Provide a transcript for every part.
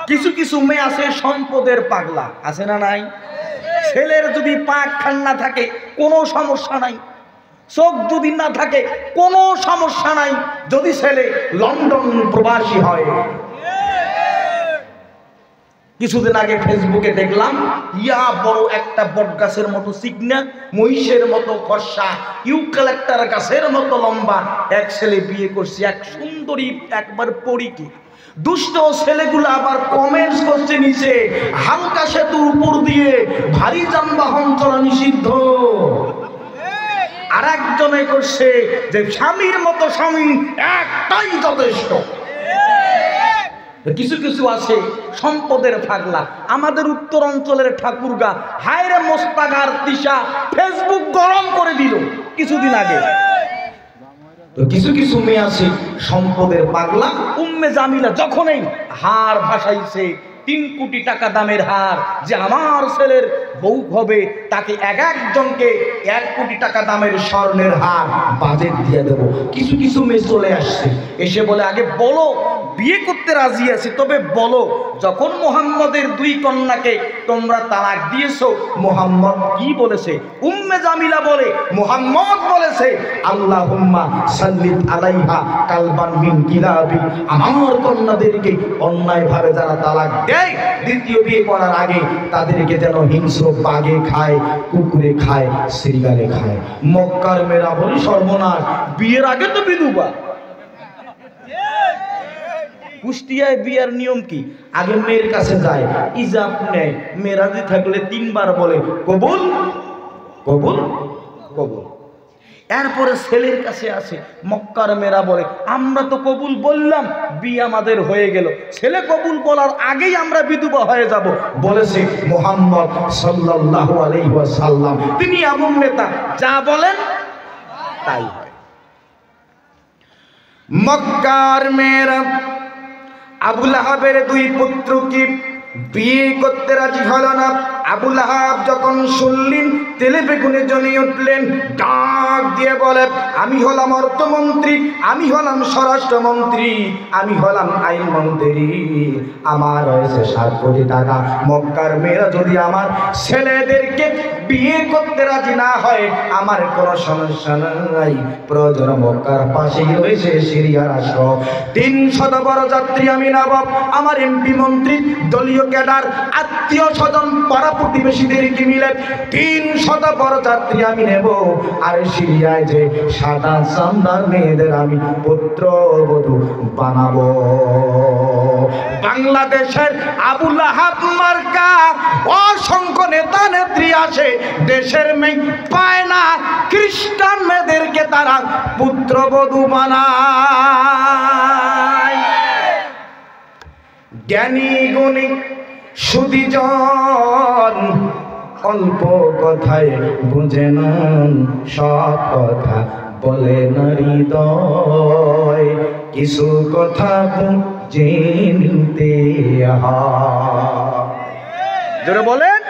কিছু কিছু মেয়ে আছে সম্পদের পাগলা, আছে না নাই? ছেলের যদি পাক খান্না থাকে কোনো সমস্যা নাই, চোখ যদি না থাকে কোনো সমস্যা নাই, যদি ছেলে লন্ডন প্রবাসী হয়। কিছুদিন আগে ফেসবুকে দেখলাম ইয়া বড় একটা বট গাছের মতো চিকনা, মহিষের মতো ফর্সা, ইউক্যালিপটাস গাছের মতো লম্বা এক ছেলে বিয়ে করছে এক সুন্দরী একবার পরীকে। দুষ্ট ছেলেগুলো আবার কমেন্টস করছে নিচে, হালকা সেতুর উপর দিয়ে ভারী যানবাহন চলা নিষিদ্ধ। আর একজনে করছে যে স্বামীর মতো স্বামী একটাই যথেষ্ট। কিছু কিছু আছে সম্পদের পাগলা। আমাদের উত্তর অঞ্চলের ঠাকুরগা হায়রে মোস্তাগার তিশা ফেসবুক গরম করে দিল কিছুদিন আগে। তো কিছু কিছু মেয়ে আছে সম্পদের পাগলা। উম্মে জামিলা যখনই হার ভাসাইছে 3 কোটি টাকা দামের হার, যে আমার ছেলের বউ হবে তাকে একজনকে 1 কোটি টাকা দামের স্বর্ণের হার বাজেট দিয়ে দেব। কিছু কিছু মেয়ে চলে আসছে, এসে বলে আগে বলো বিয়ে করতে রাজি আছি, তবে বলো যখন মুহাম্মদের 2 কন্যাকে তোমরা তালাক দিয়েছো মুহাম্মদ কি বলেছে? উম্মে জামিলা বলে মুহাম্মদ বলেছে আল্লাহুম্মা সাল্লিত আলাইহা কালবান মিন কিলাবি, আমার কন্যাদেরকে অন্যায়ভাবে যারা তালাক দেয় দ্বিতীয় বিয়ে করার আগে তাদেরকে যেন হিংস্র বাঘে খায়, কুকুরে খায়, শ্রীগালে খায়। মক্কার মেয়েরা বলি সর্বনাশ, বিয়ের আগে তো বিধবা। কুষ্টিয়ায় বিয়ের নিয়ম কি? আগে মেয়ের কাছে যায়, ইজাব নেয়, মেরাজি থাকলে 3 বার বলে কবুল কবুল কবুল। এরপরে ছেলের কাছে আসে, মক্কার মেয়েরা বলে আমরা তো কবুল বললাম, বিয়ে আমাদের হয়ে গেল, ছেলে কবুল বলার আগেই আমরা বিধবা হয়ে যাব। বলেছে মুহাম্মদ সাল্লাল্লাহু আলাইহি ওয়াসাল্লাম, তিনি এমন নেতা যা বলেন তাই হয়। মক্কার মেয়েরা আবু লাহাবের 2 পুত্রকে বিয়ে করতে রাজি হল না। আবু লাহাব যখন শুনলেন তেলে বেগুনে জ্বলে উঠলেন, ডাক দিয়ে বলে আমি হলাম অর্থমন্ত্রী, আমি হলাম স্বরাষ্ট্রমন্ত্রী, আমি হলাম আইনমন্ত্রী, আমার হয়েছে 7 কোটি টাকা। মক্কার মেয়েরা যদি আমার ছেলেদেরকে বিয়ে করতে রাজি না হয় আমার কোনো সমস্যা নাই, প্রয়োজন মক্কার পাশেই রয়েছে সিরিয়া রাষ্ট্র, 300 বড় যাত্রী আমি নেব, আমার এমপি মন্ত্রী দলীয় ক্যাডার আত্মীয় স্বজন পাড়া প্রতিবেশীদেরকে মিলে 300 বড় যাত্রী আমি নেব। আর সিরিয়ায় যে সাদা চামড়ার মেয়েদের আমি পুত্রবধূ বানাবো। বাংলাদেশের আবু লাহাব মার্কা অসংখ্য নেতা নেত্রী আসে, দেশের মেয়ে পায় না, খ্রিস্টান মেয়েদেরকে তারা পুত্রবধূ বানায়। জ্ঞানী গুণী সুদীজন অল্প কথায় বুঝে না সব কথা, বলে হৃদয় কিছু কথা বুঝে নিতে হয়। জোরে বলেন।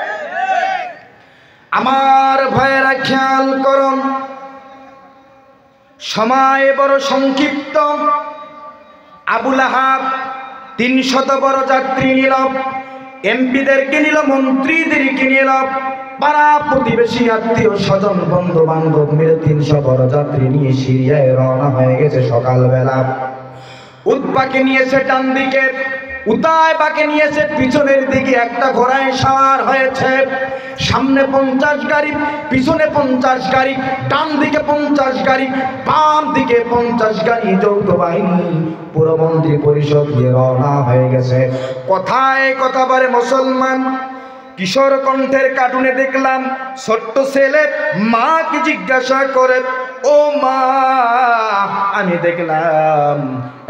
আমার ভাইয়েরা খেয়াল করুন, সময় বড় সংক্ষিপ্ত। আবু লাহাব 300 বড় যাত্রী নিল, এমপিদেরকে নিল, মন্ত্রীদেরকে নিল, পাড়া প্রতিবেশী আত্মীয় স্বজন বন্ধু বান্ধব মিলে 300 বড় যাত্রী নিয়ে সিরিয়ায় রওনা হয়ে গেছে। সকালবেলা উৎপাকে নিয়েছে ডান দিকে, উতায় বাকে নিয়েছে পিছনের দিকে, একটা ঘোড়ায় সাওয়ার হয়েছে। সামনে 50 গাড়ি, পিছনে 50 গাড়ি, ডান দিকে 50 গাড়ি, বাম দিকে 50 গাড়ি, যৌথ বাহিনী পুরো মন্ত্রী পরিষদ দিয়ে রওনা হয়ে গেছে। কথায় কথা বলে মুসলমান। কিশোর কণ্ঠের কার্টুনে দেখলাম ছোট্ট ছেলে মাকে জিজ্ঞাসা করে, ও মা, আমি দেখলাম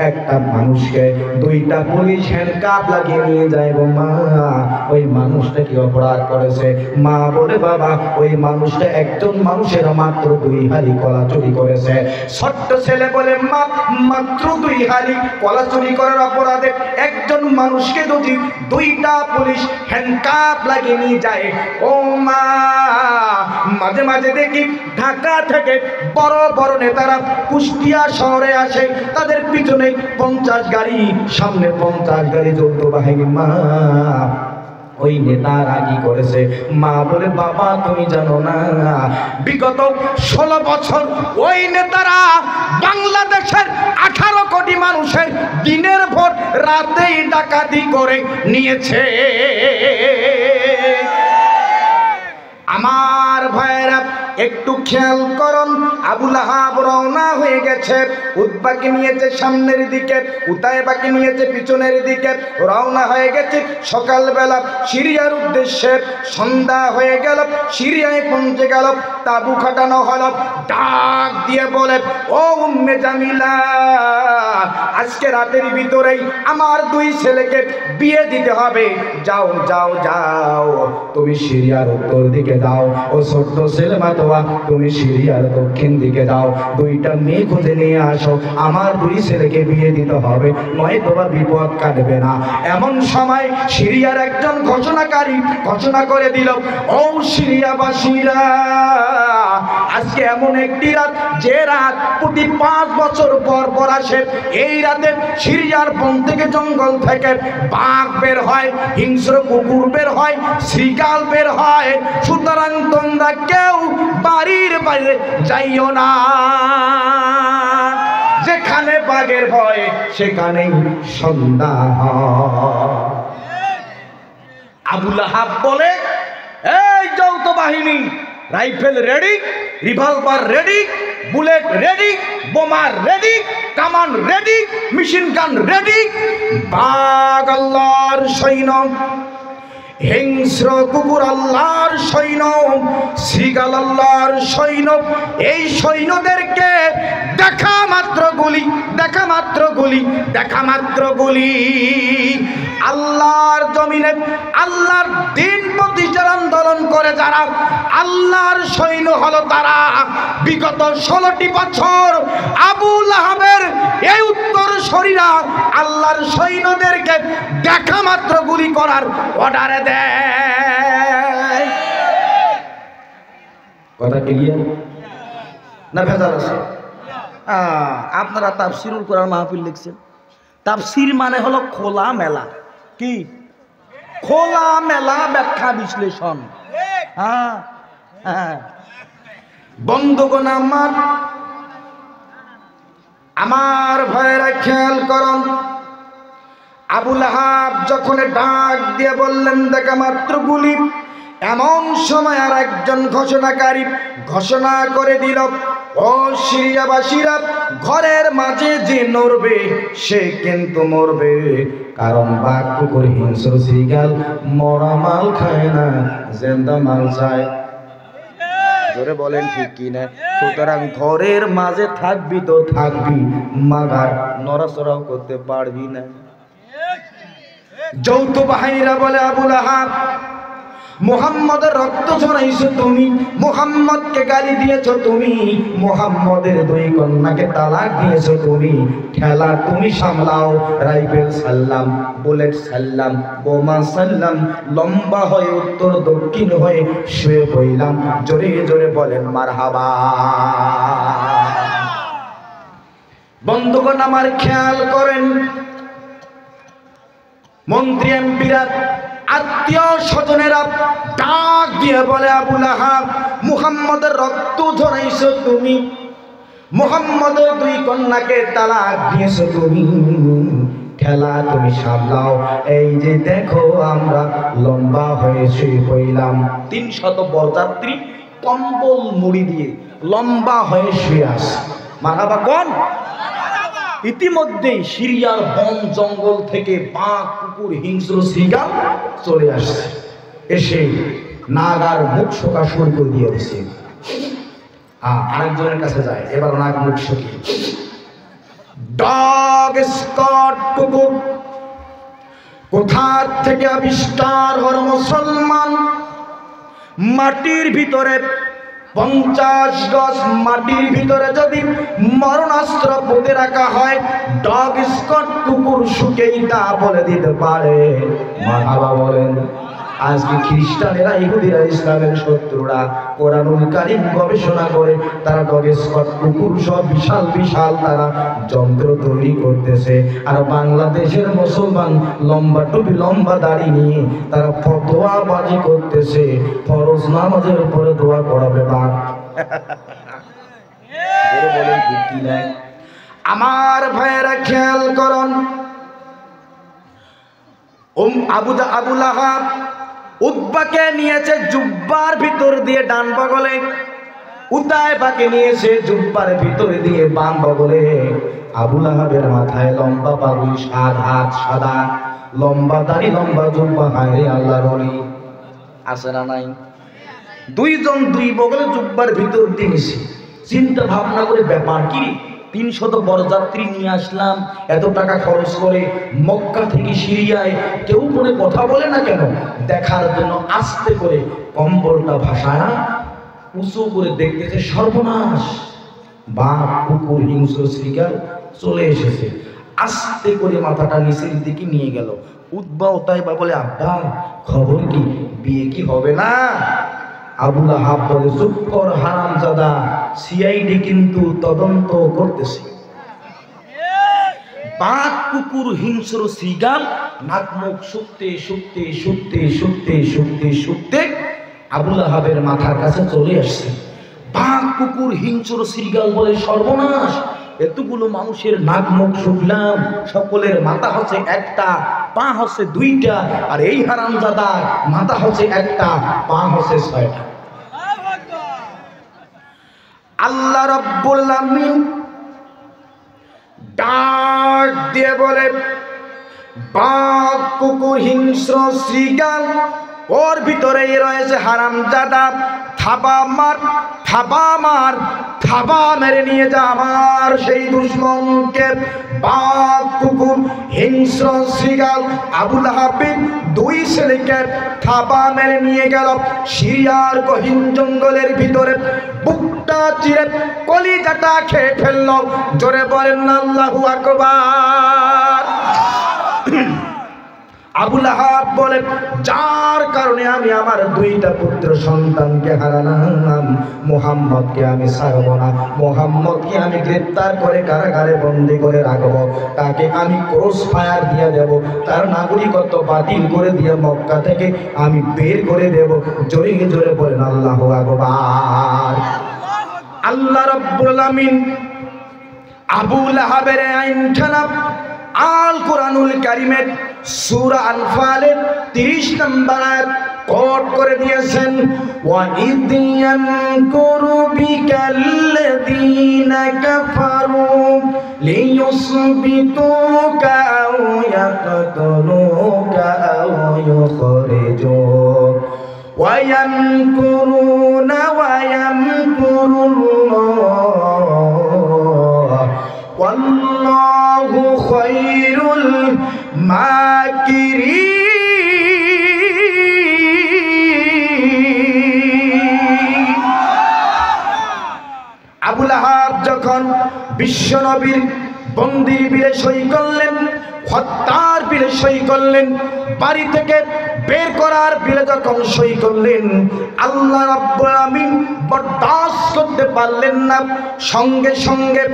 একটা মানুষকে 2টা পুলিশ হ্যান্ডকাপ লাগিয়ে নিয়ে যায় গো মা, ওই মানুষটা কি অপরাধ করেছে? মা বলে বাবা, ওই মানুষটা একজন মানুষের মাত্র 2 হাড়ি কলা চুরি করেছে। ছোট্ট ছেলে বলে মা, মাত্র 2 হাড়ি কলা চুরি করার অপরাধে একজন মানুষকে যদি 2টা পুলিশ হ্যান্ডকাপ লাগিয়ে নিয়ে যায়, ও মা, মাঝে মাঝে দেখি ঢাকা থেকে বড় বড় নেতারা কুষ্টিয়া শহরে আসে, তাদের পিছনে পিছনে 50 গাড়ি, সামনে 50 গাড়ি যৌথ বাহিনী। মা ওই নেতারা কি করেছে? মা বলে, বাবা তুমি জানো না, বিগত 16 বছর ওই নেতারা বাংলাদেশের 18 কোটি মানুষের দিনের ভোট রাতেই ডাকাতি করে নিয়েছে। আমার ভাইয়েরা একটু খেয়াল করুন, আবু লাহাব রওনা হয়ে গেছে, উতবাকে নিয়েছে সামনের দিকে, উতাইবাকে নিয়েছে পিছনের দিকে, রওনা হয়ে গেছে সকালবেলা সিরিয়ার উদ্দেশ্যে। সন্ধ্যা হয়ে গেল, সিরিয়ায় পৌঁছে গেল, তাবু খাটানো হলো। ডাক দিয়ে বলে, ও উম্মে জামিলা, আজকে রাতের ভিতরেই আমার 2 ছেলেকে বিয়ে দিতে হবে। যাও যাও যাও, তুমি সিরিয়ার উত্তর দিকে যাও। ও ছোট্ট ছেলে মাতোয়া, তুমি সিরিয়ার দক্ষিণ দিকে যাও, 2টা মেয়ে খুঁজে নিয়ে আসো, আমার 2 ছেলেকে বিয়ে দিতে হবে, নয় তোমার বিপদ কাটবে না। এমন সময় সিরিয়ার একজন ঘোষণাকারী ঘোষণা করে দিল, ও সিরিয়াবাসীরা, আজকে এমন একটি রাত, যে রাত প্রতি 5 বছর পর পর আসে। এই রাতে সিরিয়ার বন থেকে, জঙ্গল থেকে বাঘ বের হয়, হিংস্র কুকুর বের হয়, শ্রীকাল বের হয়। সুতরাং তোমরা কেউ বাড়ির বাইরে যাইও না, যেখানে বাঘের ভয় সেখানেই সন্ধ্যা হয়। আবু লাহাব বলে, এই যৌথ বাহিনী, rifle ready, revolver ready, bullet ready, বোমা রেডি, কামান রেডি, মেশিন গান রেডি। বাঘ আল্লাহর সৈন্য, হিংস্র কুকুর আল্লাহর সৈন্য, শ্রীগাল আল্লাহর সৈন্য। এই সৈন্যদেরকে দেখা মাত্র গুলি, দেখা মাত্র গুলি, দেখা মাত্র গুলি। আল্লাহর জমিনে আল্লাহর দিন প্রতিষ্ঠার আন্দোলন করে যারা আল্লাহর সৈন্য হলো তারা। বিগত 16টি বছর আবু লাহাবের এই উত্তর শরীরা আল্লাহর সৈন্যদেরকে দেখা মাত্র গুলি করার অর্ডারে দেয়। কথা ক্লিয়ার না ভেজাল আছে? আপনারা তাফসিরুল কোরআন মাহফিল লিখছেন। তাফসির মানে হলো খোলা মেলা। কি খোলা মেলা ব্যাখ্যা বিশ্লেষণ। হ্যাঁ হ্যাঁ, বন্ধুগণ আমার ভাইয়েরা খেয়াল করুন, আবু লাহাব যখন ডাক দিয়ে বললেন দেখা মাত্র গুলি, এমন সময় আর একজন ঘোষণাকারী ঘোষণা করে দিল, ও সিরিয়াবাসীরা, ঘরের মাঝে যে নড়বে সে কিন্তু মরবে, কারণ বাঘ কুকুর হিংস্র শ্রীগাল মরা মাল খায় না, জিন্দা মাল চায়। জোরে বলেন ঠিক কি না? সুতরাং ঘরের মাঝে থাকবি তো থাকবি, মাগার নড়াচড়াও করতে পারবি না। যৌথ বাহিনীরা বলে, আবু লাহাব, মুহাম্মদের রক্ত ঝরাইছো তুমি, মুহাম্মদকে গালি দিয়েছো তুমি, মুহাম্মদের 2 কন্যাকে তালাক দিয়েছো তুমি, খেলা তুমি সামলাও। রাইফেল সাল্লাম, বুলেট সাল্লাম, বোমা সাল্লাম, লম্বা হয়ে উত্তর দক্ষিণ হয়ে শুয়ে পড়লাম। জোরে জোরে বলেন মারহাবা। বন্ধুগণ আমার খেয়াল করেন, মন্ত্রী এমপিরা, আত্মীয় স্বজনেরা ডাক দিয়ে বলে, আবু লাহাব, মুহাম্মদের রক্ত ঝরাইছো তুমি, মুহাম্মদের 2 কন্যাকে তালাক দিয়েছো তুমি, খেলা তুমি সামলাও। এই যে দেখো আমরা লম্বা হয়ে শুয়ে পড়লাম, 300 বরযাত্রী কম্বল মুড়ি দিয়ে লম্বা হয়ে শুয়ে আসে। মারহাবা কোন? ইতিমধ্যেই সিরিয়ার বন জঙ্গল থেকে বাঘ কুকুর হিংস্র শ্রীগাল চলে আসছে, এসে নাগার মুখ শোকা শুরু করে দিয়ে দিচ্ছে। আরেকজনের কাছে যায়, এবার নাগ মুখ শুকিয়ে। ডগ স্কট কুকুর কোথা থেকে আবিষ্কার হল মুসলমান? মাটির ভিতরে 50 গজ মাটির ভিতরে যদি মরণাস্ত্র পুঁতে রাখা হয়, ডগ স্কট কুকুর শুকেই তা বলে দিতে পারে। মারহাবা বলেন। আজকে খ্রিস্টানেরা ইহুদিরা ইসলামের শত্রুরা কোরআনুল কারীম গবেষণা করে তারা ডগ স্কট কুকুর সব বিশাল বিশাল তারা যন্ত্র তৈরি করতেছে, আর বাংলাদেশের মুসলমান লম্বা টুপি লম্বা দাড়ি নিয়ে তারা ফতোয়াবাজি করতেছে ফরজ নামাজের উপরে দোয়া করাবে না। বলেন ঠিক কি নাই? আমার ভাইয়েরা খেয়াল করুন, আবু লাহাব উতবাকে নিয়েছে জুব্বার ভিতর দিয়ে ডান বগলে, উতায়বাকে নিয়েছে জুব্বার ভিতর দিয়ে বাম বগলে। আবু লাহাবের মাথায় লম্বা পাগড়ি, 7 হাত সাদা, লম্বা দাড়ি, লম্বা জুব্বা। হায় আল্লাহর ওলি আছে না নাই? দুইজন দুই বগলে জুব্বার ভিতর দিয়ে নিছে। চিন্তা ভাবনা করে ব্যাপার কি, 300 বরযাত্রী নিয়ে আসলাম এত টাকা খরচ করে মক্কা থেকে সিরিয়ায়, কেউ মনে কথা বলে না কেন? দেখার জন্য আস্তে করে কম্বলটা ভাসায়া উঁচু করে দেখতেছে, সর্বনাশ, বাঘ কুকুর হিংস্র শৃগাল চলে এসেছে। আস্তে করে মাথাটা নিচের দিকে নিয়ে গেল। উতবা উতাইবা বলে, আব্বা খবর কি, বিয়ে কি হবে না? আবু লাহাব বলে, চুপ কর হারামজাদা, সিআইডি কিন্তু তদন্ত করতেছে। বাঘ কুকুর হিংস্র শৃগাল নাক মুখ শুকতে শুকতে শুকতে শুকতে শুকতে শুকতে আবু লাহাবের মাথার কাছে চলে আসছে। বাঘ কুকুর হিংস্র শৃগাল বলে, সর্বনাশ, এতগুলো মানুষের নাক মুখ শুকলাম, সকলের মাথা হচ্ছে একটা, পা হচ্ছে 2টা, আর এই হারামজাদা মাথা হচ্ছে একটা, পা হচ্ছে 6টা। আল্লাহ রাব্বুল আলামিন ডাক দিয়ে বলে, বাঘ কুকুর হিংস্র শৃগাল, ওর ভিতরেই রয়েছে হারামজাদা, থাবা মার, থাবা মার, থাবা মেরে নিয়ে যা আমার সেই দুশমনকে। বাঘ কুকুর হিংস্র শৃগাল আবু লাহাবের 2 ছেলেকে থাবা মেরে নিয়ে গেল সিরিয়ার গহীন জঙ্গলের ভিতরে। বুকটা চিরে কলিজাটা খেয়ে ফেলল। জোরে বলেন আল্লাহু আকবার। আবু লাহাব বলে, যার কারণে আমি আমার 2টা পুত্র সন্তানকে হারালাম, মুহাম্মদকে আমি ছাড়ব না, মুহাম্মদকে আমি গ্রেফতার করে কারাগারে বন্দী করে রাখবো, তাকে আমি ক্রস ফায়ার দিয়ে দেব, তার নাগরিকত্ব বাতিল করে দিয়ে মক্কা থেকে আমি বের করে দেব। জোরে জোরে বলেন আল্লাহু আকবার। আল্লাহ রাব্বুল আলামিন আবু লাহাবের আইনখানা আল কোরআনুল কারীমের সূরা আনফালের 30 নম্বর আয়াত কোট করে দিয়েছেন। ওয়া ইদ ইয়ামকুরু বিকাল্লাযীনা কাফারু লিয়ুসবিতুকা আও ইয়াকতুলুকা আও ইউখরিজুক ওয়া ইয়ামকুরুনা ওয়া ইয়ামকুরুল্লাহ ওয়াল্লাহু খায়রুল মাকিরিন। আবু লাহাব যখন বিশ্বনবীর বন্দির বিলে সই করলেন, হত্যার বিলে সই করলেন, বাড়ি থেকে বের করার বিলে যখন সই করলেন, আল্লাহ রাব্বুল আলামিন বরদাস্ত করতে পারলেন না, সঙ্গে সঙ্গে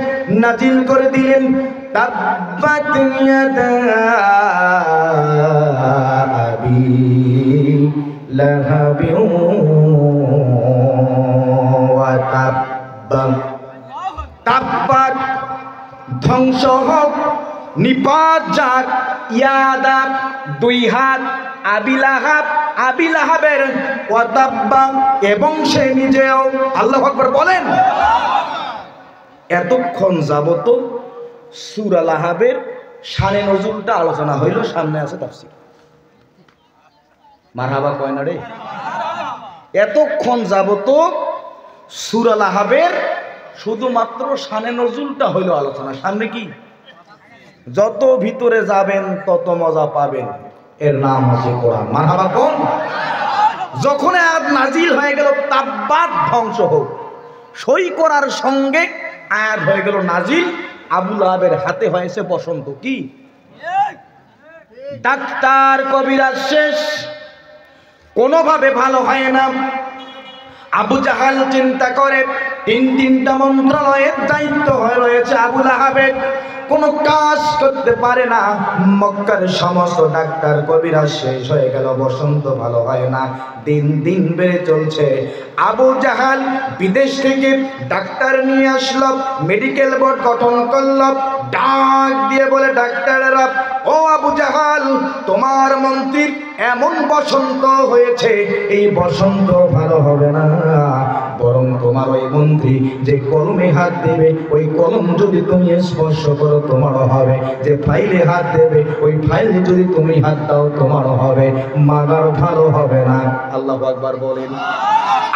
নাজিল করে দিলেন, তাব্বাত ইয়াদা আবি লাহাবিন ওয়া তাব্বা। তাব্বাত ধ্বংস হোক, নিপাত যাক, ইয়াদা 2 হাত, আবি লাহাব, আবি লাহাবের, ওয়া তাব্বা এবং সে নিজেও। আল্লাহু আকবার বলেন। এতক্ষণ যাবত সূরা লাহাবের শানে নজুলটা আলোচনা হইল, সামনে আছে তাফসীর। মারহাবা কয় না রে? এতক্ষণ যাবত সূরা লাহাবের শুধুমাত্র শানে নজুলটা হইল আলোচনা, সামনে কি? যত ভিতরে যাবেন তত মজা পাবেন, এর নাম হচ্ছে কোরআন। মারহাবা কোন? যখন আয়াত নাজিল হয়ে গেল তাব্বাত ধ্বংস হোক, সই করার সঙ্গে আয়াত হয়ে গেল নাজিল। আবু লাহাবের হাতে হয়েছে বসন্ত। কি? ডাক্তার কবিরাজ শেষ, কোনোভাবে ভালো হয় না। আবু জাহাল চিন্তা করে তিনটা মন্ত্রণালয়ের দায়িত্ব হয়ে রয়েছে আবুল আহাবের, কোনো কাজ করতে পারে না। মক্কার সমস্ত ডাক্তার কবিরাজ শেষ হয়ে গেল, বসন্ত ভালো হয় না, দিন দিন বেড়ে চলছে। আবু জাহাল বিদেশ থেকে ডাক্তার নিয়ে আসলো, মেডিকেল বোর্ড গঠন করলো, ডাক দিয়ে বলে, ডাক্তারেরা, ও আবু জাহাল, তোমার মন্ত্রীর এমন বসন্ত হয়েছে, এই বসন্ত ভালো হবে না, বরং তোমার ওই মন্ত্রী যে কলমে হাত দেবে, ওই কলম যদি তুমি স্পর্শ করো তোমারও হবে, যে ফাইলে হাত দেবে, ওই ফাইলে যদি তুমি হাত দাও তোমারও হবে, মাগার ভালো হবে না। আল্লাহু আকবার বলেন।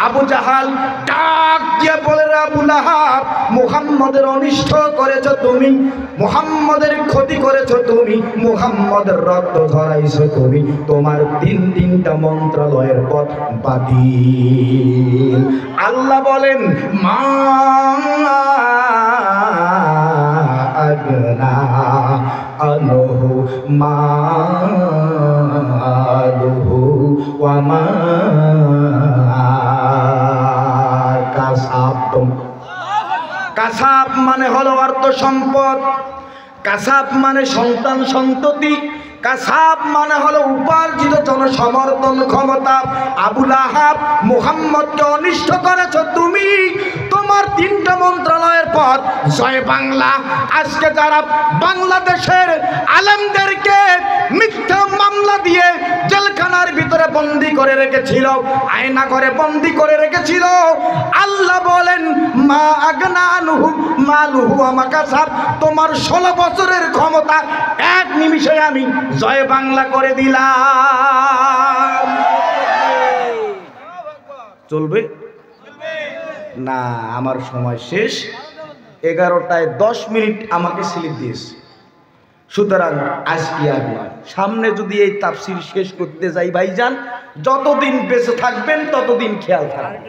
আবু জাহাল ডাক দিয়ে বলে, আবুল আহাব, মুহাম্মদের অনিষ্ট করেছো তুমি, মুহাম্মদের ক্ষতি করেছো তুমি, মুহাম্মদের রক্ত ঝরাইছো তুমি, তোমার তিনটা মন্ত্রণালয়ের পথ বাতিল। আল্লাহ বলেন, মা আগনা আনহু মালুহু ওয়া মা কাসাব। কাসাব মানে হলো অর্থ সম্পদ, কাসাব মানে সন্তান সন্ততি, কাসাব মানে হলো উপার্জিত জনসমর্থন ক্ষমতা। আবুল আহাব, মুহাম্মদকে অনিষ্ট করেছো তুমি, তোমার তিনটা মন্ত্রণালয়ের পথ জয় বাংলা। আজকে যারা বাংলাদেশের আলেমদেরকে মিথ্যা মামলা দিয়ে জেলখানার ভিতরে বন্দী করে রেখেছিল, আয়না করে বন্দী করে রেখেছিল, আল্লাহ বলেন, মা আগনা আনহু মালুহু ওয়া মা কাসাব, তোমার 16 বছরের ক্ষমতা এক নিমিষে আমি জয় বাংলা করে দিলাম। চলবে না? আমার সময় শেষ, 11টায় 10 মিনিট আমাকে স্লিপ দিয়েছে, সুতরাং আজকে আর নয়, সামনে যদি এই তাফসীর শেষ করতে যাই ভাইজান, যতদিন বেঁচে থাকবেন ততদিন খেয়াল থাকবে।